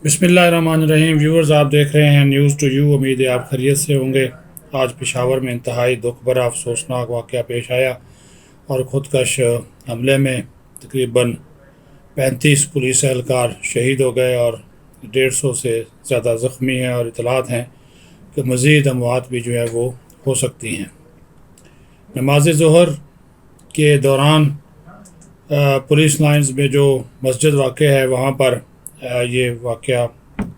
بسم اللہ الرحمن الرحیم ویورز، آپ دیکھ رہے ہیں نیوز ٹو یو۔ امید ہے آپ خیریت سے ہوں گے۔ آج پشاور میں انتہائی دکھ بھرا افسوسناک واقعہ پیش آیا اور خودکش حملے میں تقریباً 35 پولیس اہلکار شہید ہو گئے اور 150 سے زیادہ زخمی ہیں، اور اطلاعات ہیں کہ مزید اموات بھی جو ہے وہ ہو سکتی ہیں۔ نماز ظہر کے دوران پولیس لائنز میں جو مسجد واقع ہے وہاں پر یہ واقعہ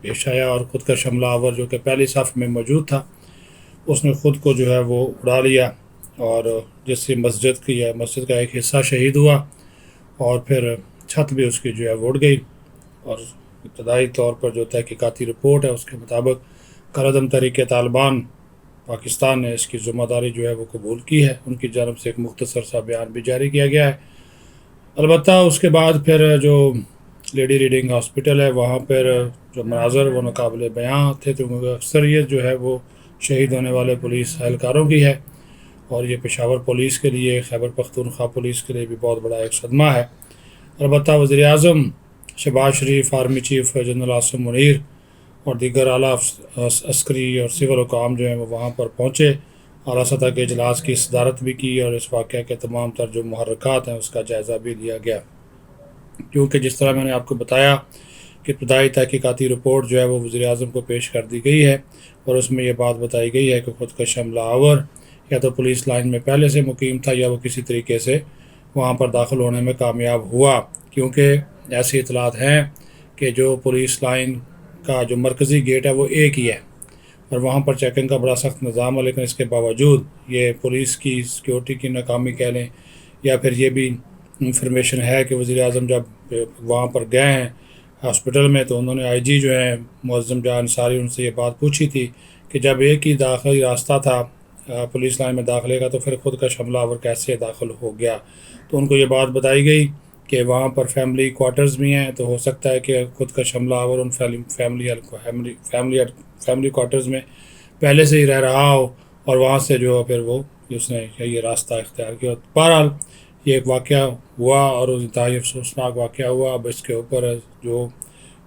پیش آیا، اور خودکش حملہ آور جو کہ پہلی صف میں موجود تھا اس نے خود کو جو ہے وہ اڑا لیا، اور جس سے مسجد کا ایک حصہ شہید ہوا، اور پھر چھت بھی اس کی جو ہے وہ اڑ گئی۔ اور ابتدائی طور پر جو تحقیقاتی رپورٹ ہے اس کے مطابق کالعدم تحریک طالبان پاکستان نے اس کی ذمہ داری جو ہے وہ قبول کی ہے۔ ان کی جانب سے ایک مختصر سا بیان بھی جاری کیا گیا ہے۔ البتہ اس کے بعد پھر جو لیڈی ریڈنگ ہاسپٹل ہے وہاں پر جو مناظر وہ ناقابل بیان تھے، کیونکہ اکثریت جو ہے وہ شہید ہونے والے پولیس اہلکاروں کی ہے، اور یہ پشاور پولیس کے لیے، خیبر پختونخوا پولیس کے لیے بھی بہت بڑا ایک صدمہ ہے۔ البتہ وزیر اعظم Shahbaz Sharif, army chief general Asim Munir اور دیگر اعلیٰ عسکری اور سول حکام جو ہیں وہ وہاں پر پہنچے، اعلیٰ سطح کے اجلاس کی صدارت بھی کی، اور اس واقعہ کے تمام تر جو محرکات ہیں اس کا جائزہ بھی لیا گیا۔ کیونکہ جس طرح میں نے آپ کو بتایا کہ ابتدائی تحقیقاتی رپورٹ جو ہے وہ وزیر اعظم کو پیش کر دی گئی ہے، اور اس میں یہ بات بتائی گئی ہے کہ خودکش حملہ آور یا تو پولیس لائن میں پہلے سے مقیم تھا، یا وہ کسی طریقے سے وہاں پر داخل ہونے میں کامیاب ہوا، کیونکہ ایسی اطلاعات ہیں کہ جو پولیس لائن کا جو مرکزی گیٹ ہے وہ ایک ہی ہے، اور وہاں پر چیکنگ کا بڑا سخت نظام ہے، لیکن اس کے باوجود یہ پولیس کی سیکیورٹی کی ناکامی کہہ لیں، یا پھر یہ بھی انفارمیشن ہے کہ وزیر اعظم جب وہاں پر گئے ہیں ہاسپٹل میں تو انہوں نے آئی جی جو ہیں معظم جان انصاری ان سے یہ بات پوچھی تھی کہ جب ایک ہی داخلی راستہ تھا پولیس لائن میں داخلے کا تو پھر خودکش حملہ آور کیسے داخل ہو گیا۔ تو ان کو یہ بات بتائی گئی کہ وہاں پر فیملی کوارٹرز بھی ہیں، تو ہو سکتا ہے کہ خودکش حملہ آور ان فیملی کوارٹرز میں پہلے سے ہی رہ رہا ہو، اور وہاں سے جو پھر وہ اس نے یہ راستہ اختیار کیا۔ بہرحال یہ ایک واقعہ ہوا اور انتہائی افسوسناک واقعہ ہوا۔ اب اس کے اوپر جو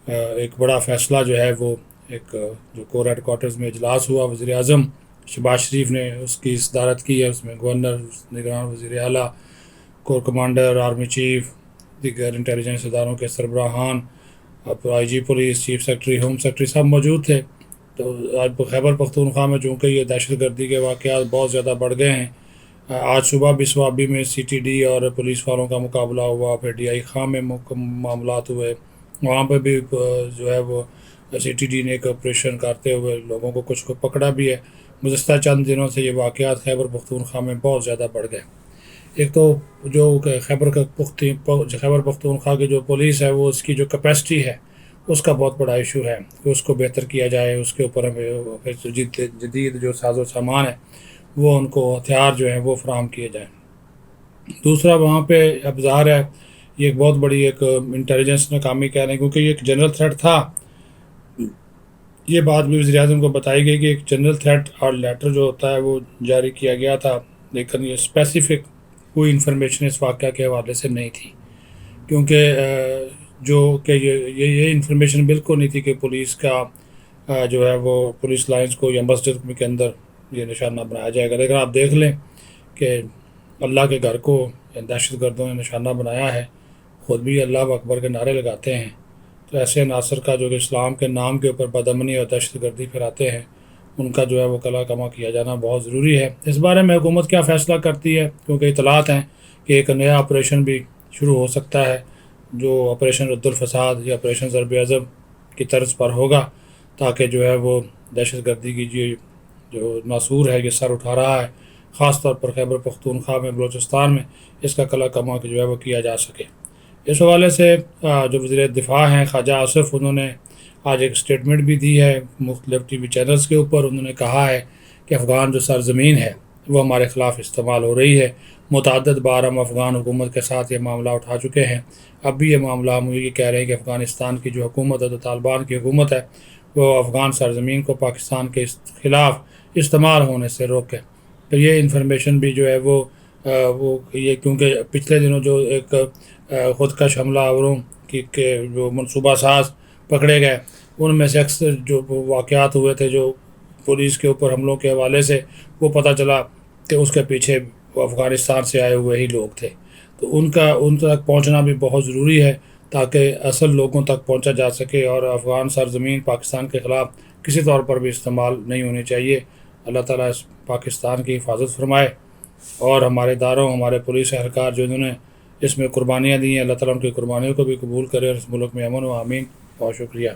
ایک بڑا فیصلہ جو ہے وہ ایک جو کور ہیڈ کوارٹرز میں اجلاس ہوا، وزیر اعظم شہباز شریف نے اس کی صدارت کی ہے، اس میں گورنر، نگران وزیر اعلیٰ، کور کمانڈر، آرمی چیف، دیگر انٹیلیجنس اداروں کے سربراہان، I G police, chief secretary, home secretary سب موجود تھے۔ تو آج خیبر پختونخوا میں چونکہ یہ دہشت گردی کے واقعات بہت زیادہ بڑھ گئے ہیں، آج صبح بھی سوابی میں سی ٹی ڈی اور پولیس والوں کا مقابلہ ہوا، پھر ڈی آئی خاں میں معاملات ہوئے، وہاں پہ بھی جو ہے وہ سی ٹی ڈی نے ایک آپریشن کرتے ہوئے لوگوں کو کچھ کو پکڑا بھی ہے۔ گزشتہ چند دنوں سے یہ واقعات خیبر پختونخوا میں بہت زیادہ بڑھ گئے۔ ایک تو جو خیبر پختونخوا کی جو پولیس ہے وہ اس کی جو کیپیسٹی ہے اس کا بہت بڑا ایشو ہے کہ اس کو بہتر کیا جائے، اس کے اوپر ہمیں جدید جو ساز و سامان ہے وہ ان کو ہتھیار جو ہیں وہ فراہم کیے جائیں۔ دوسرا وہاں پہ اب ظاہر ہے یہ ایک بہت بڑی ایک انٹیلیجنس ناکامی کہہ رہے ہیں، کیونکہ یہ ایک جنرل تھریٹ تھا۔ یہ بات بھی وزیر اعظم کو بتائی گئی کہ ایک جنرل تھریٹ اور لیٹر جو ہوتا ہے وہ جاری کیا گیا تھا، لیکن یہ اسپیسیفک کوئی انفارمیشن اس واقعہ کے حوالے سے نہیں تھی، کیونکہ جو کہ یہ انفارمیشن بالکل نہیں تھی کہ پولیس کا جو ہے وہ پولیس لائنز کو یا مسجد کے اندر یہ نشانہ بنایا جائے گا۔ لیکن آپ دیکھ لیں کہ اللہ کے گھر کو دہشت گردوں نے نشانہ بنایا ہے، خود بھی اللہ اکبر کے نعرے لگاتے ہیں، تو ایسے عناصر کا جو کہ اسلام کے نام کے اوپر بدامنی اور دہشت گردی پھیلاتے ہیں ان کا جو ہے وہ کلا کما کیا جانا بہت ضروری ہے۔ اس بارے میں حکومت کیا فیصلہ کرتی ہے، کیونکہ اطلاعات ہیں کہ ایک نیا آپریشن بھی شروع ہو سکتا ہے جو آپریشن رد الفساد یا آپریشن ضرب اعظم کی طرز پر ہوگا، تاکہ جو ہے وہ دہشت گردی کی جو ناسور ہے یہ سر اٹھا رہا ہے، خاص طور پر خیبر پختونخوا میں، بلوچستان میں، اس کا کلا کما جو ہے وہ کیا جا سکے۔ اس حوالے سے جو وزیر دفاع ہیں خواجہ آصف، انہوں نے آج ایک اسٹیٹمنٹ بھی دی ہے مختلف ٹی وی چینلز کے اوپر۔ انہوں نے کہا ہے کہ افغان جو سرزمین ہے وہ ہمارے خلاف استعمال ہو رہی ہے، متعدد بار ہم افغان حکومت کے ساتھ یہ معاملہ اٹھا چکے ہیں، اب بھی یہ معاملہ ہم یہ کہہ رہے ہیں کہ افغانستان کی جو حکومت ہے، جو طالبان کی حکومت ہے، وہ افغان سرزمین کو پاکستان کے خلاف استعمال ہونے سے روکے۔ تو یہ انفارمیشن بھی جو ہے وہ یہ کیونکہ پچھلے دنوں جو ایک خودکش حملہ آوروں کے جو منصوبہ ساز پکڑے گئے ان میں سے اکثر جو واقعات ہوئے تھے جو پولیس کے اوپر حملوں کے حوالے سے، وہ پتہ چلا کہ اس کے پیچھے وہ افغانستان سے آئے ہوئے ہی لوگ تھے۔ تو ان تک پہنچنا بھی بہت ضروری ہے تاکہ اصل لوگوں تک پہنچا جا سکے، اور افغان سرزمین پاکستان کے خلاف کسی طور پر بھی استعمال نہیں ہونی چاہیے۔ اللہ تعالیٰ اس پاکستان کی حفاظت فرمائے، اور ہمارے اداروں، ہمارے پولیس اہلکار جو انہوں نے اس میں قربانیاں دی ہیں، اللہ تعالیٰ ان کی قربانیوں کو بھی قبول کرے اور اس ملک میں امن و آمین۔ بہت شکریہ۔